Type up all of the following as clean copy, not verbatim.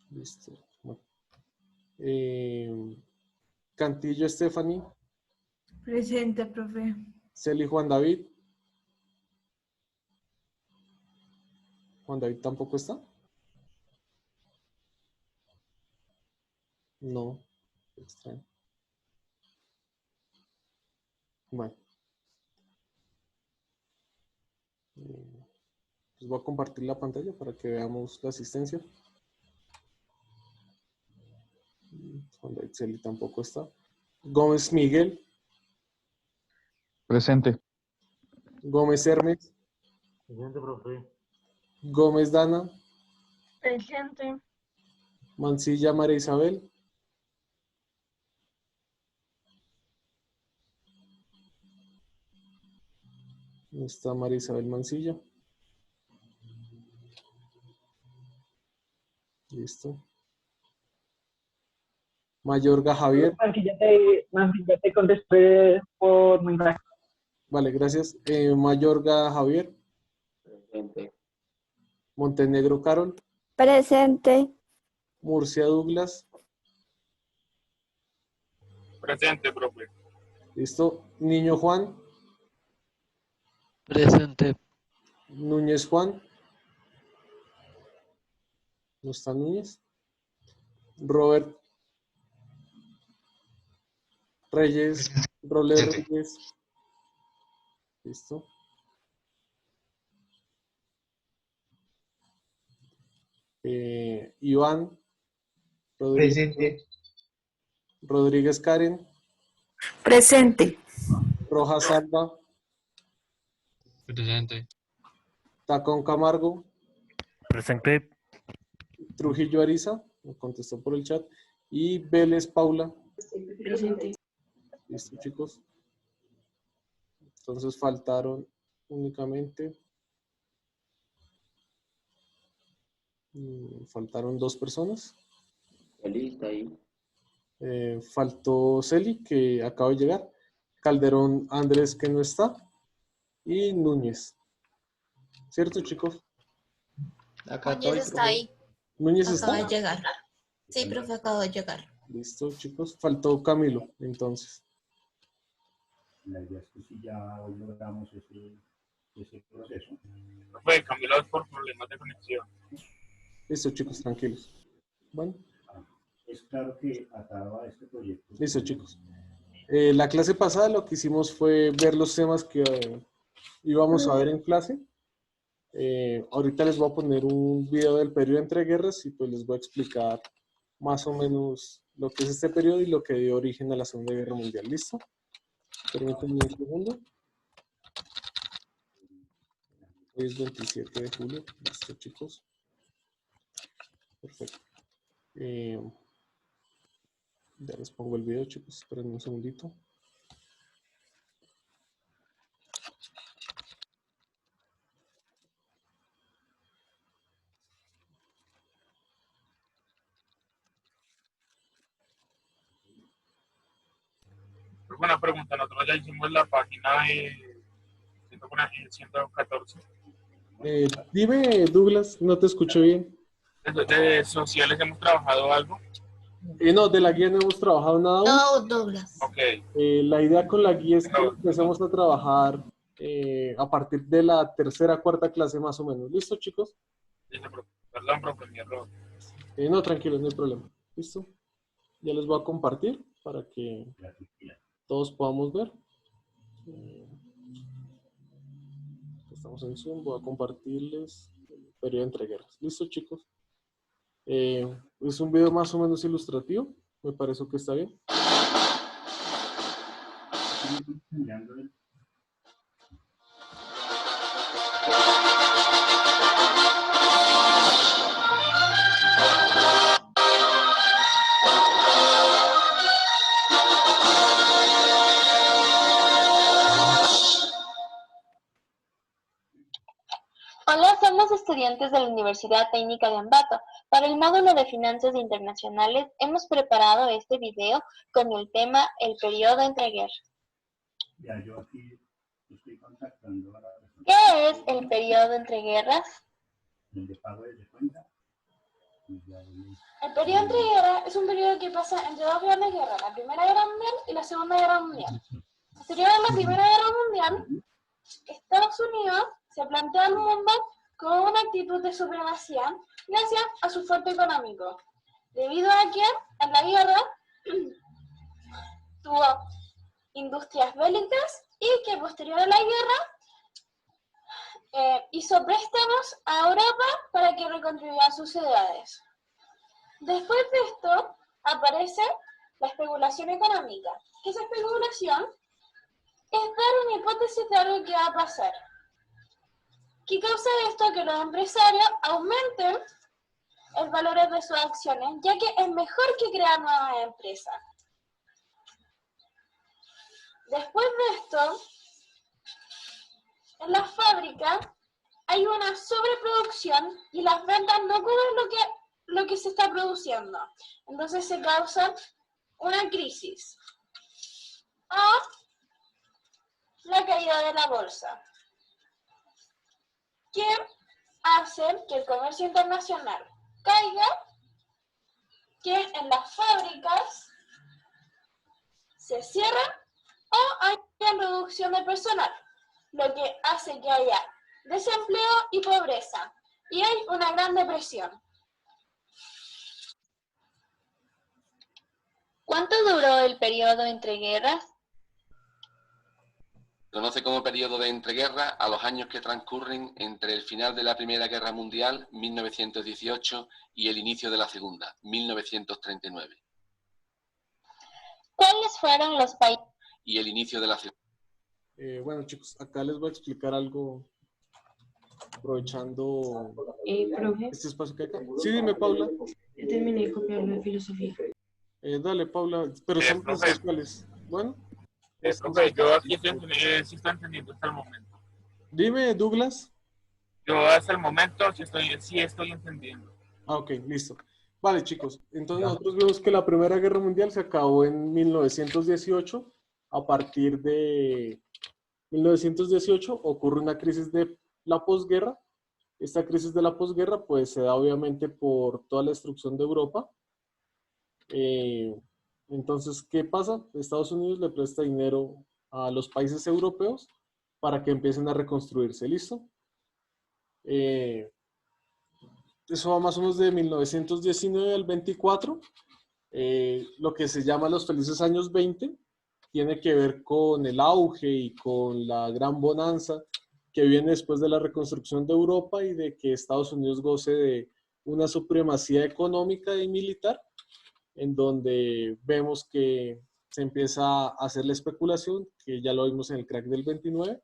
Listo. Bueno. Cantillo Stephanie. Presente, profe. Celi Juan David. Juan David tampoco está. No. Extraño. Bueno. Les voy a compartir la pantalla para que veamos la asistencia. Juan David Celi tampoco está. Gómez Miguel. Presente. Gómez Hermes. Presente, profe. Gómez Dana. Presente. Mancilla María Isabel. ¿Dónde está María Isabel Mancilla? Listo. Mayorga Javier. Ya te contesté por mensaje. Vale, gracias. Mayorga Javier. Presente. Montenegro Carol. Presente. Murcia Douglas. Presente, profe. Listo. Niño Juan. Presente. Núñez Juan. ¿No está Núñez? Robert Reyes. Roler Reyes. Listo. Iván Rodríguez, Presente. Rodríguez Karen. Presente. Rojas Alba. Presente. Tacón Camargo. Presente. Trujillo Ariza, me contestó por el chat. Y Vélez Paula. Presente. Listo, chicos. Entonces faltaron únicamente. Faltaron 2 personas. Feliz, está ahí. Faltó Celi, que acaba de llegar. Calderón Andrés, que no está. Y Núñez. ¿Cierto, chicos? Acá Núñez está ahí. Núñez Acaba está. de llegar. Sí, profe, acabo de llegar. Listo, chicos. Faltó Camilo, entonces. La idea es que si ya hoy logramos ese proceso. Profe, cambió por problemas de conexión. Listo, chicos, tranquilos. Bueno. Es claro que atado a este proyecto. Listo, chicos. La clase pasada lo que hicimos fue ver los temas que íbamos a ver en clase. Ahorita les voy a poner un video del periodo entre guerras y pues les voy a explicar más o menos lo que es este periodo y lo que dio origen a la Segunda Guerra Mundial. ¿Listo? Permítanme un segundo. Hoy es 27 de julio. Listo, chicos. Perfecto. Ya les pongo el video, chicos. Esperen un segundito. Una pregunta, nosotros ya hicimos la página de 114. Dime, Douglas, no te escuché bien. De sociales hemos trabajado algo. No, de la guía no hemos trabajado nada aún. No, Douglas. Ok. La idea con la guía es que empecemos a trabajar a partir de la tercera, cuarta clase más o menos. ¿Listo, chicos? Listo, profe. Perdón, profe, mi error. No, tranquilos, no hay problema. ¿Listo? Ya les voy a compartir para que todos podamos ver. Estamos en Zoom, voy a compartirles el periodo entre guerras. ¿Listo, chicos? Es un video más o menos ilustrativo. Me parece que está bien. Hola, somos estudiantes de la Universidad Técnica de Ambato. Para el módulo de Finanzas Internacionales hemos preparado este video con el tema El periodo entre guerras. Ya, yo aquí estoy contactando a la persona. ¿Qué es el periodo entre guerras? el de pago de cuenta. El periodo entre guerras es un periodo que pasa entre dos grandes guerras, la Primera Guerra Mundial y la Segunda Guerra Mundial. Posterior a la Primera Guerra Mundial, Estados Unidos se plantea al mundo con una actitud de supremacía gracias a su fuerte económico, debido a que en la guerra tuvo industrias bélicas y que posterior a la guerra hizo préstamos a Europa para que reconstruyera sus ciudades. Después de esto aparece la especulación económica, que esa especulación es dar una hipótesis de algo que va a pasar. ¿Qué causa esto? Que los empresarios aumenten el valor de sus acciones, ya que es mejor que crear nuevas empresas. Después de esto, en las fábricas hay una sobreproducción y las ventas no cubren lo que se está produciendo. Entonces se causa una crisis. O la caída de la bolsa, que hace que el comercio internacional caiga, que en las fábricas se cierran o haya reducción de personal, lo que hace que haya desempleo y pobreza, y hay una gran depresión. ¿Cuánto duró el periodo entre guerras? Conoce como periodo de entreguerra a los años que transcurren entre el final de la Primera Guerra Mundial, 1918, y el inicio de la Segunda, 1939. ¿Cuáles fueron los países? Y el inicio de la Segunda. Bueno, chicos, acá les voy a explicar algo aprovechando Profe, este espacio que hay acá. Sí, dime, Paula. yo terminé de copiarlo de filosofía. Dale, Paula, pero son profe. conceptuales. Bueno, Profe, yo aquí sí estoy entendiendo hasta el momento. dime, Douglas. Yo hasta el momento sí estoy entendiendo. Ah, ok, listo. Vale, chicos, entonces nosotros vimos que la Primera Guerra Mundial se acabó en 1918. A partir de 1918 ocurre una crisis de la posguerra. Esta crisis de la posguerra pues se da obviamente por toda la destrucción de Europa. Entonces, ¿qué pasa? Estados Unidos le presta dinero a los países europeos para que empiecen a reconstruirse. ¿Listo? Eso va más o menos de 1919 al 24. Lo que se llama los felices años 20 tiene que ver con el auge y con la gran bonanza que viene después de la reconstrucción de Europa y de que Estados Unidos goce de una supremacía económica y militar, en donde vemos que se empieza a hacer la especulación, que ya lo vimos en el crack del 29,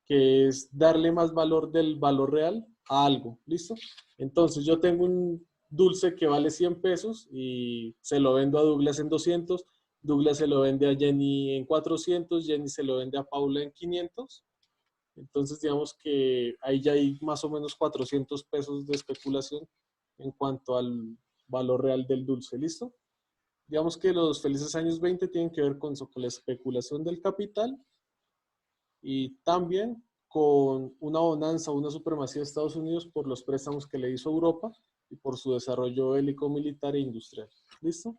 que es darle más valor del valor real a algo, ¿listo? Entonces yo tengo un dulce que vale 100 pesos y se lo vendo a Douglas en 200, Douglas se lo vende a Jenny en 400, Jenny se lo vende a Paula en 500. Entonces digamos que ahí ya hay más o menos 400 pesos de especulación en cuanto al valor real del dulce, ¿listo? Digamos que los felices años 20 tienen que ver con eso, con la especulación del capital y también con una bonanza, una supremacía de Estados Unidos por los préstamos que le hizo Europa y por su desarrollo bélico, militar e industrial. ¿Listo?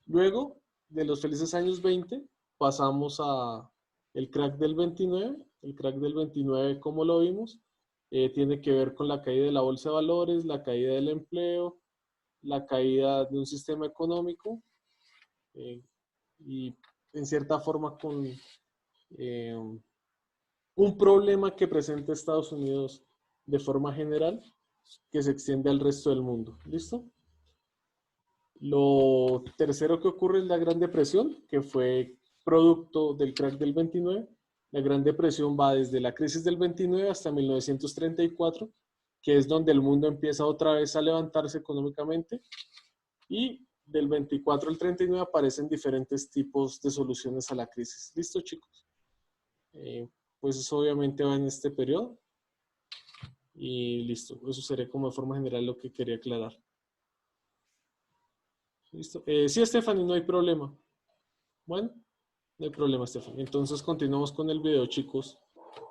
Luego de los felices años 20 pasamos a el crack del 29. El crack del 29, como lo vimos, tiene que ver con la caída de la bolsa de valores, la caída del empleo, la caída de un sistema económico y en cierta forma con un problema que presenta Estados Unidos de forma general que se extiende al resto del mundo. ¿Listo? Lo tercero que ocurre es la Gran Depresión, que fue producto del crack del 29. La Gran Depresión va desde la crisis del 29 hasta 1934, que es donde el mundo empieza otra vez a levantarse económicamente. Y del 24 al 39 aparecen diferentes tipos de soluciones a la crisis. ¿Listo, chicos? Pues eso obviamente va en este periodo. Y listo, eso sería como de forma general lo que quería aclarar. ¿Listo? Sí, Stephanie, no hay problema. Bueno, no hay problema, Stephanie. Entonces continuamos con el video, chicos.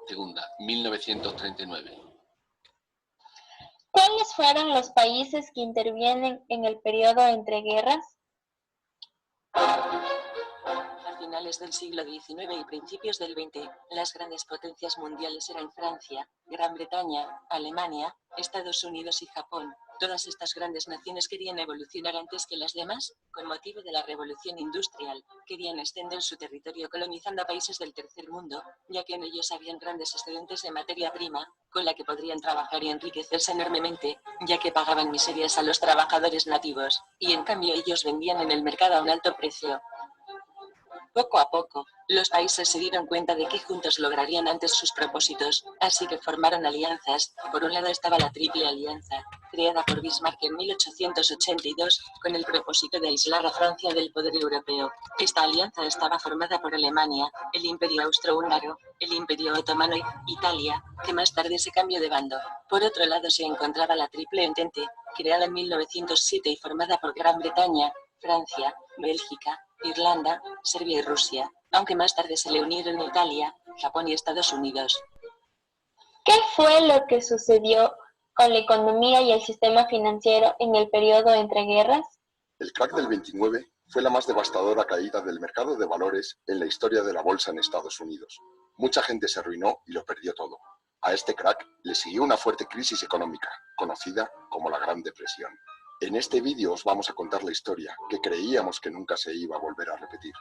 Segunda, 1939. fueron los países que intervienen en el periodo entre guerras? A finales del siglo XIX y principios del XX, las grandes potencias mundiales eran Francia, Gran Bretaña, Alemania, Estados Unidos y Japón. Todas estas grandes naciones querían evolucionar antes que las demás, con motivo de la revolución industrial. Querían extender su territorio colonizando a países del tercer mundo, ya que en ellos habían grandes excedentes de materia prima, con la que podrían trabajar y enriquecerse enormemente, ya que pagaban miserias a los trabajadores nativos, y en cambio ellos vendían en el mercado a un alto precio. Poco a poco, los países se dieron cuenta de que juntos lograrían antes sus propósitos, así que formaron alianzas. Por un lado estaba la Triple Alianza, creada por Bismarck en 1882, con el propósito de aislar a Francia del poder europeo. Esta alianza estaba formada por Alemania, el Imperio Austrohúngaro, el Imperio Otomano y Italia, que más tarde se cambió de bando. Por otro lado se encontraba la Triple Entente, creada en 1907 y formada por Gran Bretaña, Francia, Bélgica, Irlanda, Serbia y Rusia, aunque más tarde se le unieron Italia, Japón y Estados Unidos. ¿Qué fue lo que sucedió con la economía y el sistema financiero en el periodo entre guerras? El crack del 29 fue la más devastadora caída del mercado de valores en la historia de la bolsa en Estados Unidos. Mucha gente se arruinó y lo perdió todo. A este crack le siguió una fuerte crisis económica, conocida como la Gran Depresión. En este vídeo os vamos a contar la historia, que creíamos que nunca se iba a volver a repetir.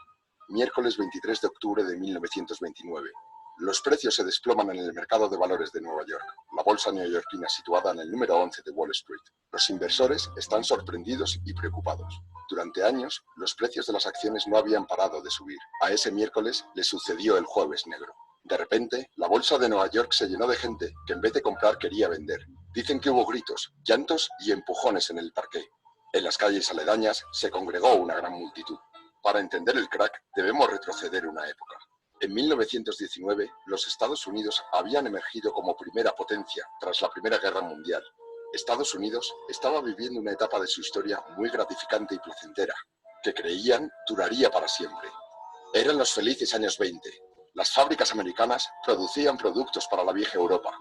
Miércoles 23 de octubre de 1929. Los precios se desploman en el mercado de valores de Nueva York, la bolsa neoyorquina situada en el número 11 de Wall Street. Los inversores están sorprendidos y preocupados. Durante años, los precios de las acciones no habían parado de subir. A ese miércoles le sucedió el Jueves Negro. De repente, la bolsa de Nueva York se llenó de gente que en vez de comprar quería vender. Dicen que hubo gritos, llantos y empujones en el parqué. En las calles aledañas se congregó una gran multitud. Para entender el crack, debemos retroceder una época. En 1919, los Estados Unidos habían emergido como primera potencia tras la Primera Guerra Mundial. Estados Unidos estaba viviendo una etapa de su historia muy gratificante y placentera, que creían duraría para siempre. Eran los felices años 20. Las fábricas americanas producían productos para la vieja Europa.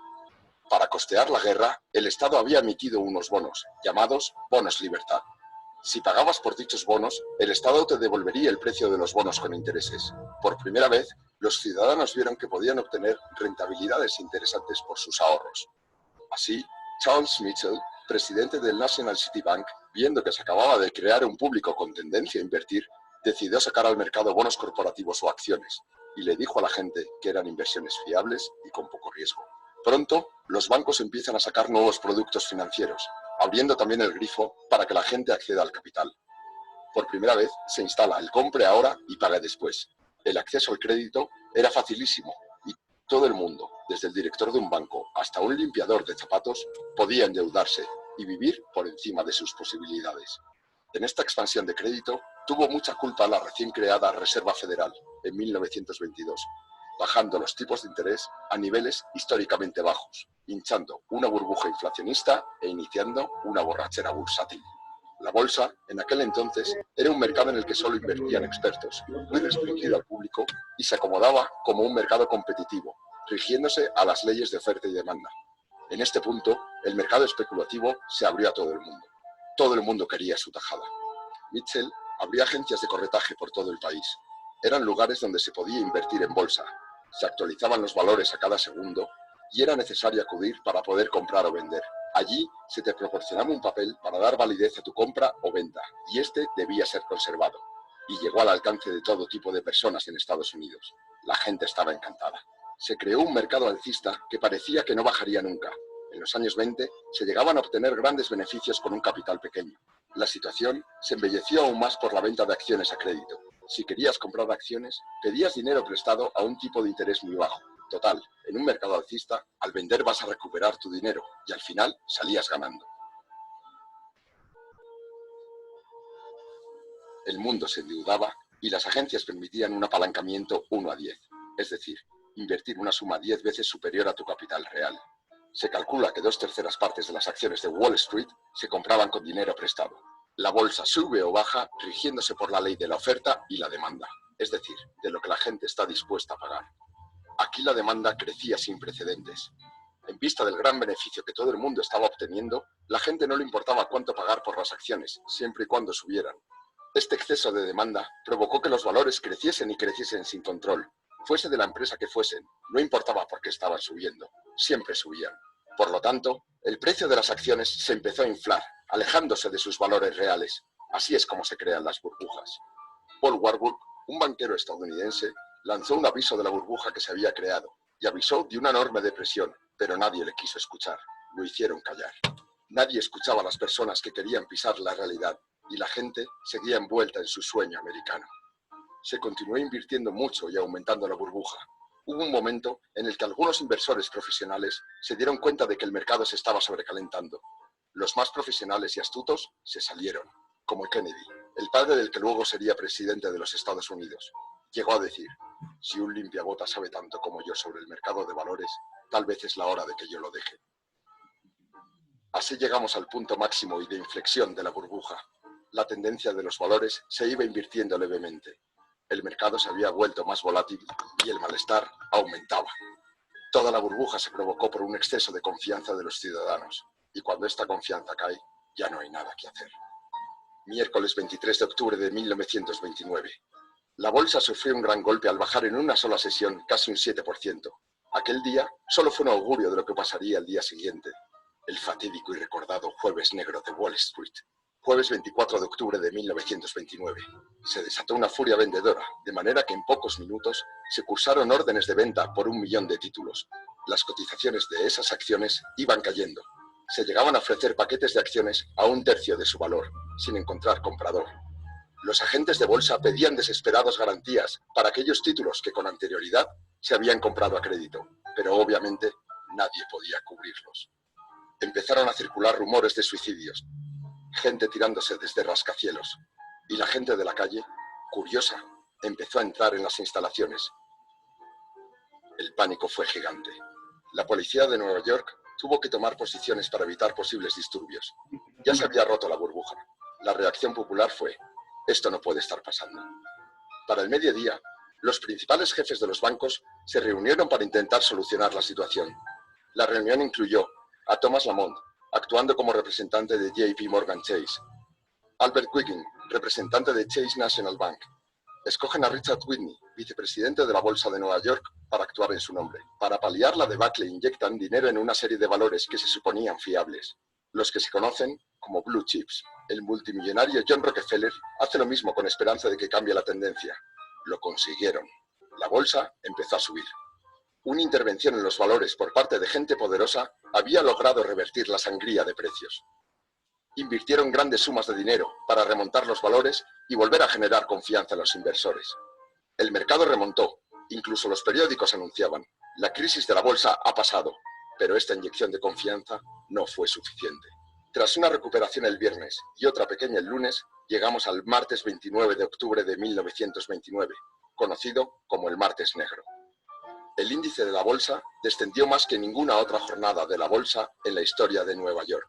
Para costear la guerra, el Estado había emitido unos bonos, llamados bonos libertad. Si pagabas por dichos bonos, el Estado te devolvería el precio de los bonos con intereses. Por primera vez, los ciudadanos vieron que podían obtener rentabilidades interesantes por sus ahorros. Así, Charles Mitchell, presidente del National City Bank, viendo que se acababa de crear un público con tendencia a invertir, decidió sacar al mercado bonos corporativos o acciones, y le dijo a la gente que eran inversiones fiables y con poco riesgo. Pronto, los bancos empiezan a sacar nuevos productos financieros, abriendo también el grifo para que la gente acceda al capital. Por primera vez se instala el compre ahora y pague después. El acceso al crédito era facilísimo y todo el mundo, desde el director de un banco hasta un limpiador de zapatos, podía endeudarse y vivir por encima de sus posibilidades. En esta expansión de crédito tuvo mucha culpa la recién creada Reserva Federal en 1922, bajando los tipos de interés a niveles históricamente bajos, hinchando una burbuja inflacionista e iniciando una borrachera bursátil. La bolsa, en aquel entonces, era un mercado en el que solo invertían expertos, muy restringido al público y se acomodaba como un mercado competitivo, rigiéndose a las leyes de oferta y demanda. En este punto, el mercado especulativo se abrió a todo el mundo. Todo el mundo quería su tajada. Mitchell abría agencias de corretaje por todo el país. Eran lugares donde se podía invertir en bolsa. Se actualizaban los valores a cada segundo y era necesario acudir para poder comprar o vender. Allí se te proporcionaba un papel para dar validez a tu compra o venta, y este debía ser conservado. Y llegó al alcance de todo tipo de personas en Estados Unidos. La gente estaba encantada. Se creó un mercado alcista que parecía que no bajaría nunca. En los años 20 se llegaban a obtener grandes beneficios con un capital pequeño. La situación se embelleció aún más por la venta de acciones a crédito. Si querías comprar acciones, pedías dinero prestado a un tipo de interés muy bajo. Total, en un mercado alcista, al vender vas a recuperar tu dinero y al final salías ganando. El mundo se endeudaba y las agencias permitían un apalancamiento 1 a 10, es decir, invertir una suma 10 veces superior a tu capital real. Se calcula que 2/3 partes de las acciones de Wall Street se compraban con dinero prestado. La bolsa sube o baja rigiéndose por la ley de la oferta y la demanda, es decir, de lo que la gente está dispuesta a pagar. Aquí la demanda crecía sin precedentes. En vista del gran beneficio que todo el mundo estaba obteniendo, la gente no le importaba cuánto pagar por las acciones, siempre y cuando subieran. Este exceso de demanda provocó que los valores creciesen y creciesen sin control. Fuese de la empresa que fuesen, no importaba por qué estaban subiendo, siempre subían. Por lo tanto, el precio de las acciones se empezó a inflar, alejándose de sus valores reales. Así es como se crean las burbujas. Paul Warburg, un banquero estadounidense, lanzó un aviso de la burbuja que se había creado y avisó de una enorme depresión, pero nadie le quiso escuchar. Lo hicieron callar. Nadie escuchaba a las personas que querían pisar la realidad y la gente seguía envuelta en su sueño americano. Se continuó invirtiendo mucho y aumentando la burbuja. Hubo un momento en el que algunos inversores profesionales se dieron cuenta de que el mercado se estaba sobrecalentando. Los más profesionales y astutos se salieron, como Kennedy, el padre del que luego sería presidente de los Estados Unidos. Llegó a decir: si un limpiabotas sabe tanto como yo sobre el mercado de valores, tal vez es la hora de que yo lo deje. Así llegamos al punto máximo y de inflexión de la burbuja. La tendencia de los valores se iba invirtiendo levemente. El mercado se había vuelto más volátil y el malestar aumentaba. Toda la burbuja se provocó por un exceso de confianza de los ciudadanos, y cuando esta confianza cae, ya no hay nada que hacer. Miércoles 23 de octubre de 1929. La bolsa sufrió un gran golpe al bajar en una sola sesión casi un 7%. Aquel día solo fue un augurio de lo que pasaría el día siguiente. El fatídico y recordado Jueves Negro de Wall Street. Jueves 24 de octubre de 1929. Se desató una furia vendedora, de manera que en pocos minutos se cursaron órdenes de venta por 1 millón de títulos. Las cotizaciones de esas acciones iban cayendo. Se llegaban a ofrecer paquetes de acciones a 1/3 de su valor, sin encontrar comprador. Los agentes de bolsa pedían desesperados garantías para aquellos títulos que con anterioridad se habían comprado a crédito, pero obviamente nadie podía cubrirlos. Empezaron a circular rumores de suicidios, gente tirándose desde rascacielos, y la gente de la calle, curiosa, empezó a entrar en las instalaciones. El pánico fue gigante. La policía de Nueva York tuvo que tomar posiciones para evitar posibles disturbios. Ya se había roto la burbuja. La reacción popular fue: esto no puede estar pasando. Para el mediodía, los principales jefes de los bancos se reunieron para intentar solucionar la situación. La reunión incluyó a Thomas Lamont, actuando como representante de JP Morgan Chase; Albert Wiggin, representante de Chase National Bank. Escogen a Richard Whitney, vicepresidente de la Bolsa de Nueva York, para actuar en su nombre. Para paliar la debacle inyectan dinero en una serie de valores que se suponían fiables, los que se conocen como blue chips. El multimillonario John Rockefeller hace lo mismo con esperanza de que cambie la tendencia. Lo consiguieron. La bolsa empezó a subir. Una intervención en los valores por parte de gente poderosa había logrado revertir la sangría de precios. Invirtieron grandes sumas de dinero para remontar los valores y volver a generar confianza en los inversores. El mercado remontó, incluso los periódicos anunciaban: la crisis de la bolsa ha pasado, pero esta inyección de confianza no fue suficiente. Tras una recuperación el viernes y otra pequeña el lunes, llegamos al martes 29 de octubre de 1929, conocido como el Martes Negro. El índice de la bolsa descendió más que ninguna otra jornada de la bolsa en la historia de Nueva York.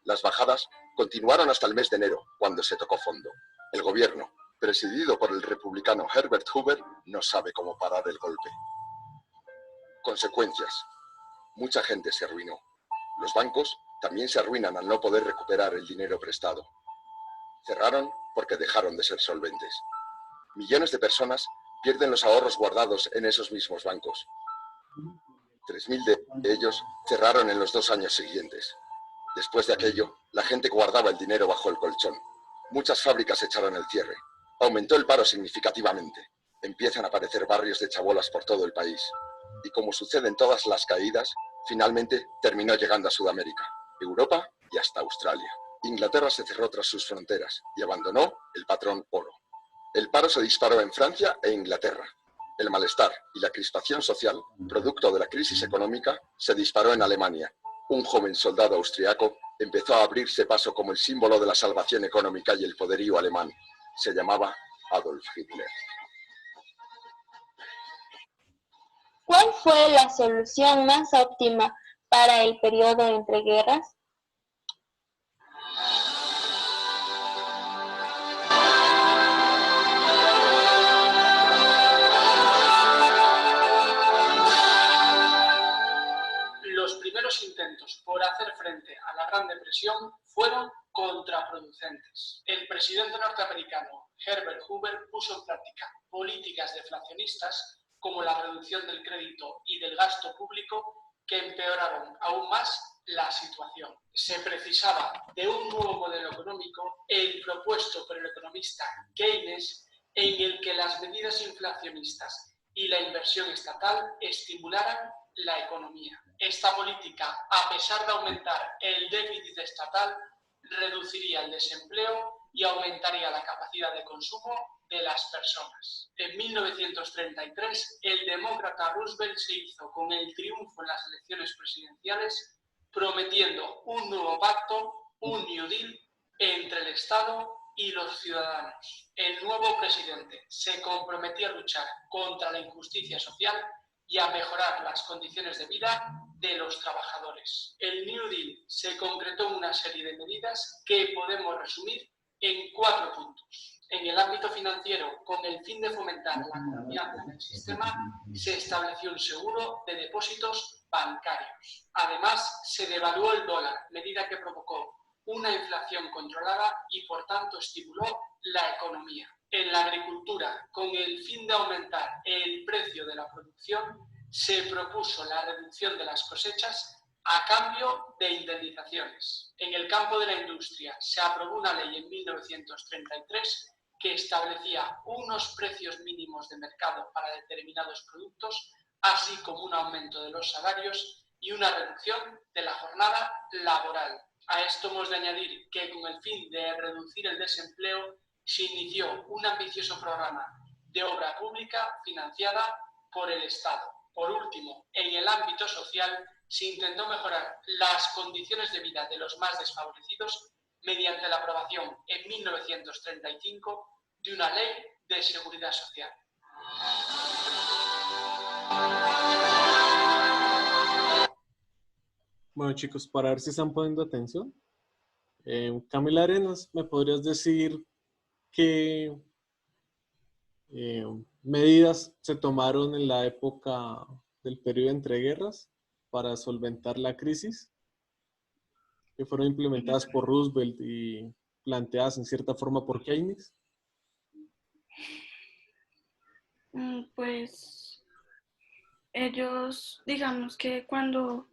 Las bajadas continuaron hasta el mes de enero, cuando se tocó fondo. El gobierno, presidido por el republicano Herbert Hoover, no sabe cómo parar el golpe. Consecuencias. Mucha gente se arruinó. Los bancos también se arruinan al no poder recuperar el dinero prestado. Cerraron porque dejaron de ser solventes. Millones de personas pierden los ahorros guardados en esos mismos bancos. 3.000 de ellos cerraron en los 2 años siguientes. Después de aquello, la gente guardaba el dinero bajo el colchón. Muchas fábricas echaron el cierre. Aumentó el paro significativamente. Empiezan a aparecer barrios de chabolas por todo el país. Y como sucede en todas las caídas, finalmente terminó llegando a Sudamérica, Europa y hasta Australia. Inglaterra se cerró tras sus fronteras y abandonó el patrón oro. El paro se disparó en Francia e Inglaterra. El malestar y la crispación social, producto de la crisis económica, se disparó en Alemania. Un joven soldado austriaco empezó a abrirse paso como el símbolo de la salvación económica y el poderío alemán. Se llamaba Adolf Hitler. ¿Cuál fue la solución más óptima para el periodo entre guerras? Los medios por hacer frente a la Gran Depresión fueron contraproducentes. El presidente norteamericano Herbert Hoover puso en práctica políticas deflacionistas como la reducción del crédito y del gasto público que empeoraron aún más la situación. Se precisaba de un nuevo modelo económico, el propuesto por el economista Keynes, en el que las medidas inflacionistas y la inversión estatal estimularan la economía. Esta política, a pesar de aumentar el déficit estatal, reduciría el desempleo y aumentaría la capacidad de consumo de las personas. En 1933, el demócrata Roosevelt se hizo con el triunfo en las elecciones presidenciales, prometiendo un nuevo pacto, un New Deal, entre el Estado y los ciudadanos. El nuevo presidente se comprometía a luchar contra la injusticia social y a mejorar las condiciones de vida de los trabajadores. El New Deal se concretó en una serie de medidas que podemos resumir en 4 puntos. En el ámbito financiero, con el fin de fomentar la confianza en el sistema, se estableció un seguro de depósitos bancarios. Además, se devaluó el dólar, medida que provocó una inflación controlada y, por tanto, estimuló la economía. En la agricultura, con el fin de aumentar el precio de la producción, se propuso la reducción de las cosechas a cambio de indemnizaciones. En el campo de la industria, se aprobó una ley en 1933 que establecía unos precios mínimos de mercado para determinados productos, así como un aumento de los salarios y una reducción de la jornada laboral. A esto hemos de añadir que, con el fin de reducir el desempleo, se inició un ambicioso programa de obra pública financiada por el Estado. Por último, en el ámbito social, se intentó mejorar las condiciones de vida de los más desfavorecidos mediante la aprobación en 1935 de una ley de seguridad social. Bueno, chicos, para ver si están poniendo atención, Camila Arenas, ¿me podrías decir qué medidas se tomaron en la época del periodo de entreguerras para solventar la crisis, que fueron implementadas por Roosevelt y planteadas en cierta forma por Keynes? Pues ellos, digamos que cuando,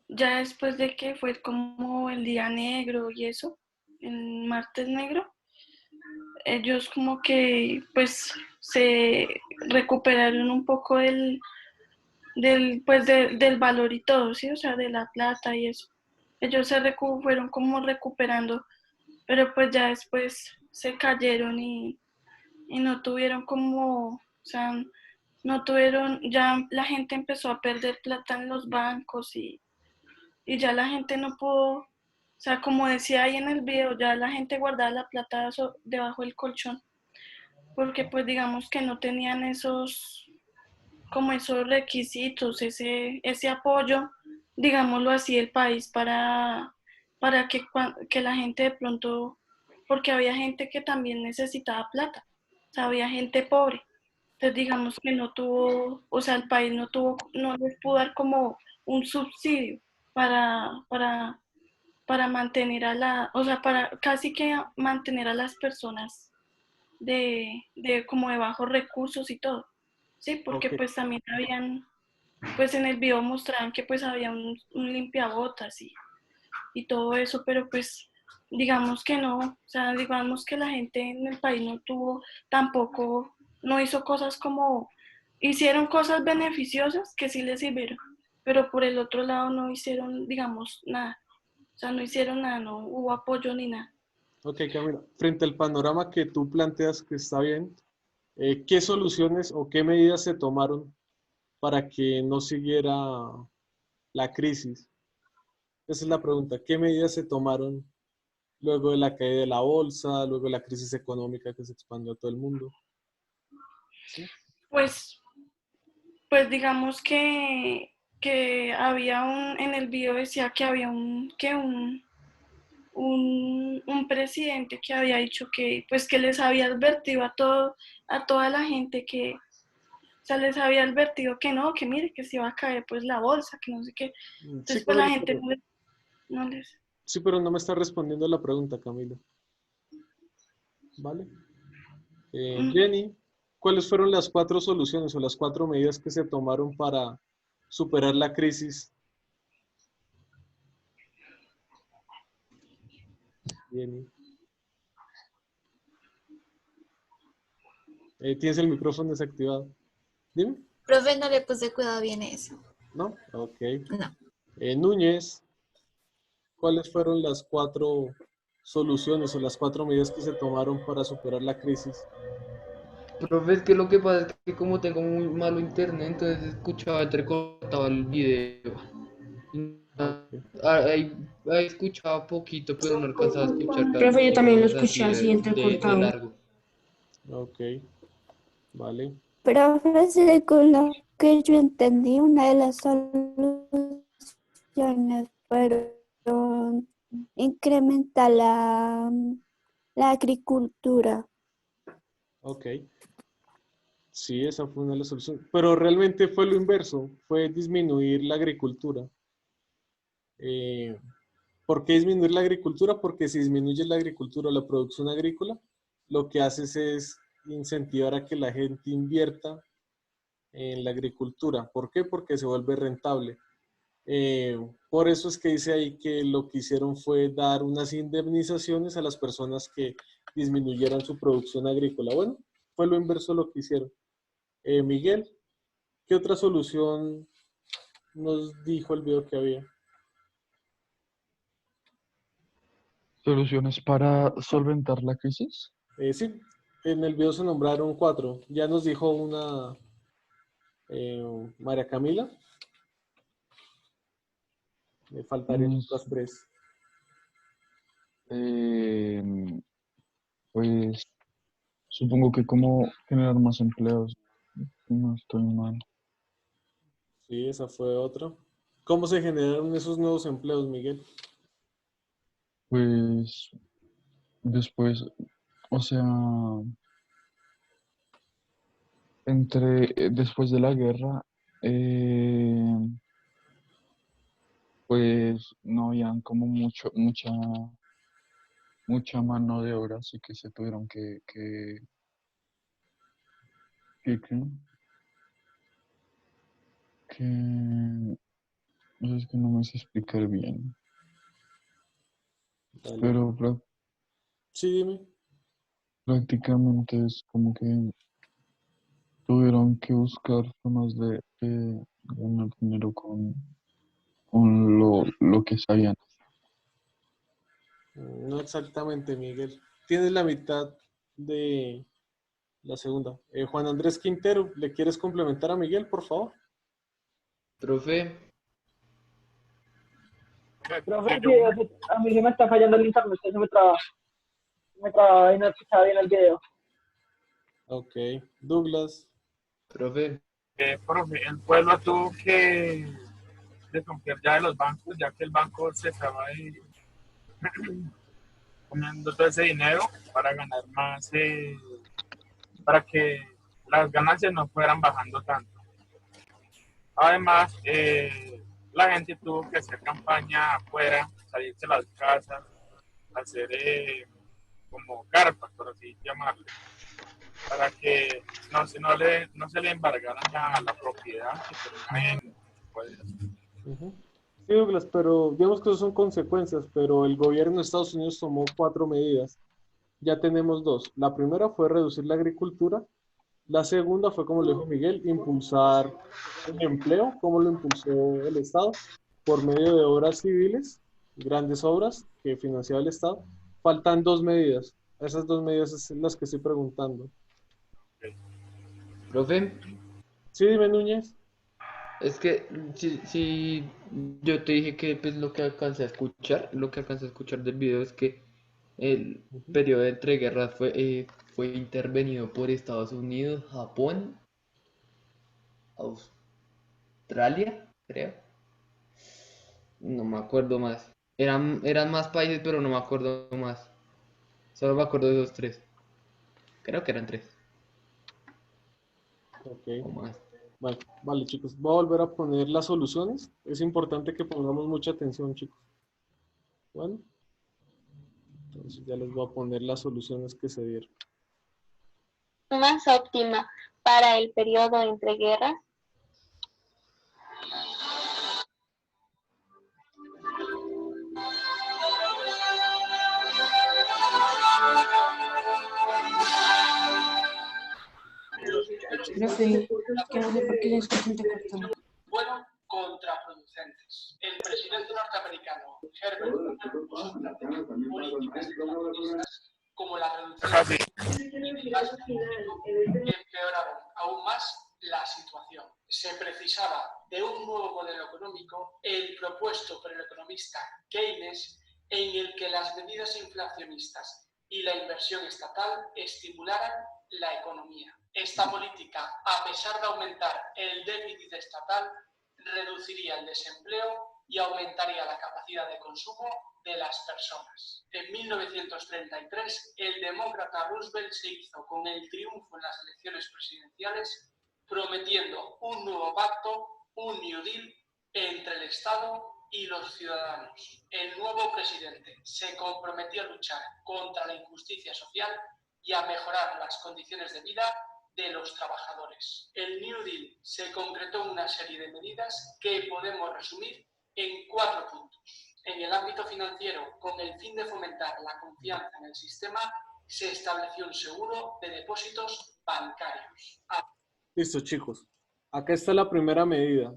ya después de que fue como el día negro y eso, el martes negro, ellos como que pues se recuperaron un poco del valor y todo, ¿sí? O sea, de la plata y eso. Ellos fueron como recuperando, pero pues ya después se cayeron y no tuvieron como, o sea, no tuvieron, ya la gente empezó a perder plata en los bancos y ya la gente no pudo, o sea, como decía ahí en el video, ya la gente guardaba la plata debajo del colchón, porque pues digamos que no tenían esos requisitos, ese apoyo, digámoslo así, del país para que la gente de pronto, porque había gente que también necesitaba plata, o sea, había gente pobre. Entonces digamos que no tuvo, o sea, el país no les pudo dar como un subsidio para mantener o sea, para casi que mantener a las personas como de bajos recursos y todo. Sí, porque Okay. pues también pues en el video mostraban que pues había un limpiabotas y todo eso, pero pues digamos que no, o sea, digamos que la gente en el país no hizo cosas hicieron cosas beneficiosas que sí les sirvieron, pero por el otro lado no hicieron, digamos, nada, o sea, no hicieron nada, no hubo apoyo ni nada. Ok, Camila, frente al panorama que tú planteas que está bien, ¿qué soluciones o qué medidas se tomaron para que no siguiera la crisis? Esa es la pregunta. ¿Qué medidas se tomaron luego de la caída de la bolsa, luego de la crisis económica que se expandió a todo el mundo? ¿Sí? Pues digamos que había en el video decía que había un presidente que había dicho que pues que les había advertido a toda la gente que, o sea, les había advertido que no, que mire, que se iba a caer pues la bolsa, que no sé qué. Entonces Sí, pues la correcto, gente No les... Sí, pero no me está respondiendo la pregunta, Camilo. ¿Vale? Jenny, ¿cuáles fueron las 4 soluciones o las 4 medidas que se tomaron para superar la crisis? Jenny. Tienes el micrófono desactivado. Dime. Profe, no le puse cuidado bien a eso. ¿No? Ok. No. Núñez, ¿cuáles fueron las 4 soluciones o las 4 medidas que se tomaron para superar la crisis? Profe, es que lo que pasa es que como tengo muy malo internet, entonces escuchaba entrecortado el video. Ahí escuchaba poquito, pero no alcanzaba a escuchar Profe, yo también lo cosas escuché así de entrecortado. largo. Ok. Vale. Profe, según lo que yo entendí, una de las soluciones fueron incrementar la agricultura. Ok. Sí, esa fue una de las soluciones. Pero realmente fue lo inverso, fue disminuir la agricultura. ¿Por qué disminuir la agricultura? Porque si disminuye la agricultura, la producción agrícola, lo que haces es incentivar a que la gente invierta en la agricultura. ¿Por qué? Porque se vuelve rentable. Por eso es que dice ahí que lo que hicieron fue dar unas indemnizaciones a las personas que disminuyeran su producción agrícola. Bueno, fue lo inverso lo que hicieron. Miguel, ¿qué otra solución nos dijo el video que había? ¿Soluciones para solventar la crisis? Sí, en el video se nombraron 4. Ya nos dijo una María Camila. Me faltarían otras 3. Pues supongo que como generar más empleos. No estoy mal. Sí, esa fue otra. ¿Cómo se generaron esos nuevos empleos, Miguel? Pues después, o sea, después de la guerra, pues no habían como mucha mano de obra, así que se tuvieron que no sé, es que no me sé explicar bien. Dale. Pero sí, dime. Prácticamente es como que tuvieron que buscar formas de ganar dinero con lo que sabían. No exactamente, Miguel. Tienes la mitad de la segunda. Juan Andrés Quintero, ¿le quieres complementar a Miguel, por favor? Profe. Profe, que a mí se me está fallando el internet, se me traba. Me traba y no escuchaba bien el video. Ok. Douglas. Profe. Profe, el pueblo tuvo que desconfiar ya de los bancos, ya que el banco se estaba ahí poniendo todo ese dinero para ganar más, para que las ganancias no fueran bajando tanto. Además, la gente tuvo que hacer campaña afuera, salirse a las casas, hacer como carpas, por así llamarlo, para que no se le embargaran la propiedad que tenía en pues. Sí, Douglas, pero digamos que eso son consecuencias, pero el gobierno de Estados Unidos tomó 4 medidas. Ya tenemos 2. La primera fue reducir la agricultura. La segunda fue, como le dijo Miguel, impulsar el empleo, como lo impulsó el Estado, por medio de obras civiles, grandes obras que financiaba el Estado. Faltan 2 medidas. Esas 2 medidas son las que estoy preguntando. Profe. Sí, dime, Núñez. Es que si yo te dije que pues lo que alcancé a escuchar del video es que el periodo de entreguerras fue intervenido por Estados Unidos, Japón, Australia, creo. No me acuerdo más. Eran más países, pero no me acuerdo más. Solo me acuerdo de 2, 3. Creo que eran 3. Ok. Vale, chicos. Voy a volver a poner las soluciones. Es importante que pongamos mucha atención, chicos. Bueno, entonces ya les voy a poner las soluciones que se dieron. Más óptima para el periodo entre guerras. Profe, que no sé por qué la discusión te cortó. Fueron contraproducentes. El presidente norteamericano Herbert Hoover puso en práctica políticas inflacionistas como la reducción de gasto público que empeoraron aún más la situación. Se precisaba de un nuevo modelo económico, el propuesto por el economista Keynes, en el que las medidas inflacionistas y la inversión estatal estimularan la economía. Esta política, a pesar de aumentar el déficit estatal, reduciría el desempleo y aumentaría la capacidad de consumo de las personas. En 1933, el demócrata Roosevelt se hizo con el triunfo en las elecciones presidenciales, prometiendo un nuevo pacto, un New Deal, entre el Estado y los ciudadanos. El nuevo presidente se comprometió a luchar contra la injusticia social y a mejorar las condiciones de vida de los trabajadores. El New Deal se concretó en una serie de medidas que podemos resumir en 4 puntos. En el ámbito financiero, con el fin de fomentar la confianza en el sistema, se estableció un seguro de depósitos bancarios. Listo, chicos. Acá está la primera medida.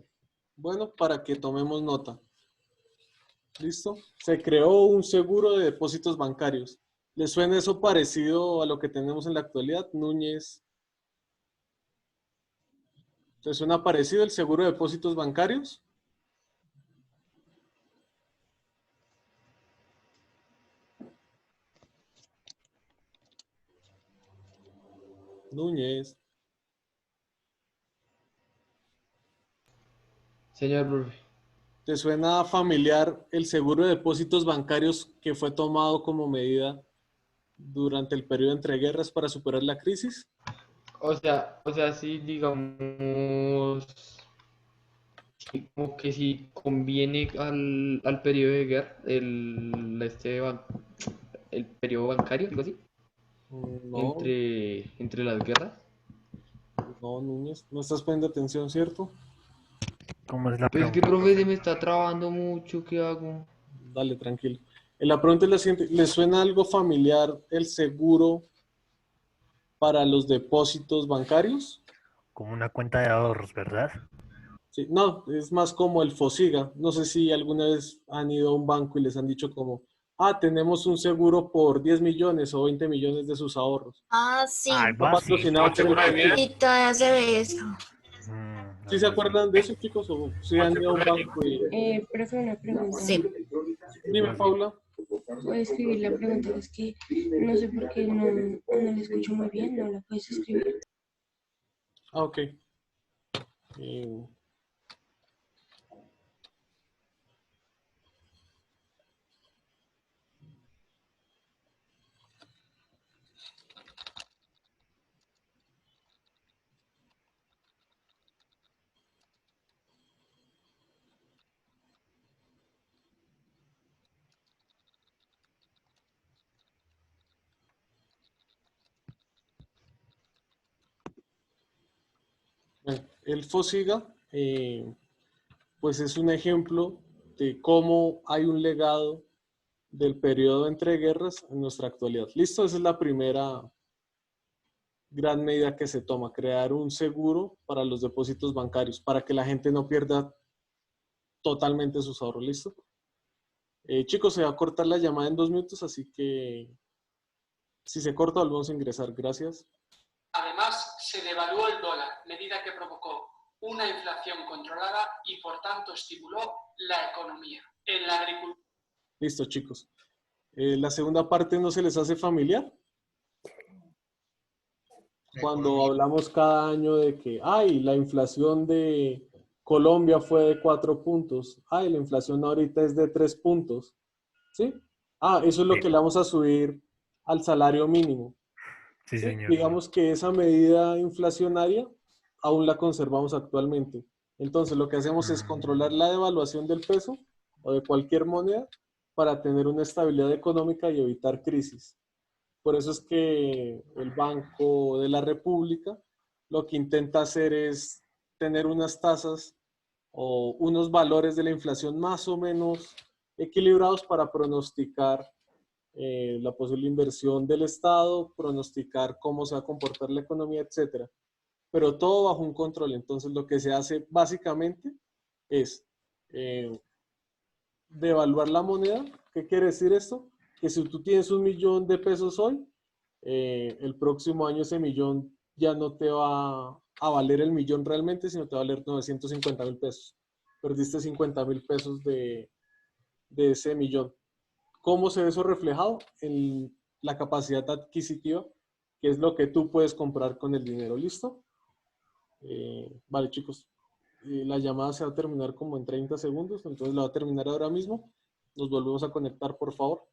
Bueno, para que tomemos nota. ¿Listo? Se creó un seguro de depósitos bancarios. ¿Les suena eso parecido a lo que tenemos en la actualidad, Núñez? ¿Te suena parecido el seguro de depósitos bancarios? Núñez. Señor profe. ¿Te suena familiar el seguro de depósitos bancarios que fue tomado como medida durante el periodo entre guerras para superar la crisis? O sea, sí, digamos, sí, como que si conviene al periodo de guerra, el periodo bancario, algo así, No, entre las guerras. no, Núñez, no estás poniendo atención, ¿cierto? ¿Cómo es la Pues pregunta? que profe se me está trabando mucho, ¿qué hago? Dale, tranquilo. La pregunta es la siguiente, ¿le suena algo familiar el seguro para los depósitos bancarios? Como una cuenta de ahorros, ¿verdad? Sí, no, es más como el FOSIGA. No sé si alguna vez han ido a un banco y les han dicho como, tenemos un seguro por 10 millones o 20 millones de sus ahorros. Ah, sí. Está patrocinado por el FOSIGA. Y todavía se ve eso. ¿Sí se acuerdan de eso, chicos? ¿O si han ido a un banco y... Profe, una pregunta. Sí. Dime, Paula. ¿Puedes escribir la pregunta? Es que no sé por qué no la escucho muy bien, ¿no la puedes escribir? Ok. El FOSIGA, pues es un ejemplo de cómo hay un legado del periodo entre guerras en nuestra actualidad. Listo, esa es la primera gran medida que se toma, crear un seguro para los depósitos bancarios, para que la gente no pierda totalmente sus ahorros. ¿Listo? Chicos, se va a cortar la llamada en 2 minutos, así que si se corta, volvemos a ingresar. Gracias. Además, se devaluó el dólar, medida que provocó una inflación controlada y, por tanto, estimuló la economía. En la agricultura. Listo, chicos. La segunda parte no se les hace familiar. Cuando hablamos cada año de que, la inflación de Colombia fue de 4 puntos. La inflación ahorita es de 3 puntos. ¿Sí? Eso es lo que le vamos a subir al salario mínimo. Sí, señor. Digamos que esa medida inflacionaria aún la conservamos actualmente. Entonces, lo que hacemos es controlar la devaluación del peso o de cualquier moneda para tener una estabilidad económica y evitar crisis. Por eso es que el Banco de la República lo que intenta hacer es tener unas tasas o unos valores de la inflación más o menos equilibrados para pronosticar la posible inversión del Estado, pronosticar cómo se va a comportar la economía, etcétera. Pero todo bajo un control. Entonces lo que se hace básicamente es devaluar la moneda. ¿Qué quiere decir esto? Que si tú tienes 1.000.000 de pesos hoy, el próximo año ese millón ya no te va a valer el millón realmente, sino te va a valer 950.000 pesos. Perdiste 50.000 pesos de ese millón. ¿Cómo se ve eso reflejado? En la capacidad adquisitiva, que es lo que tú puedes comprar con el dinero. ¿Listo? Vale, chicos. La llamada se va a terminar como en 30 segundos, entonces la va a terminar ahora mismo. Nos volvemos a conectar, por favor.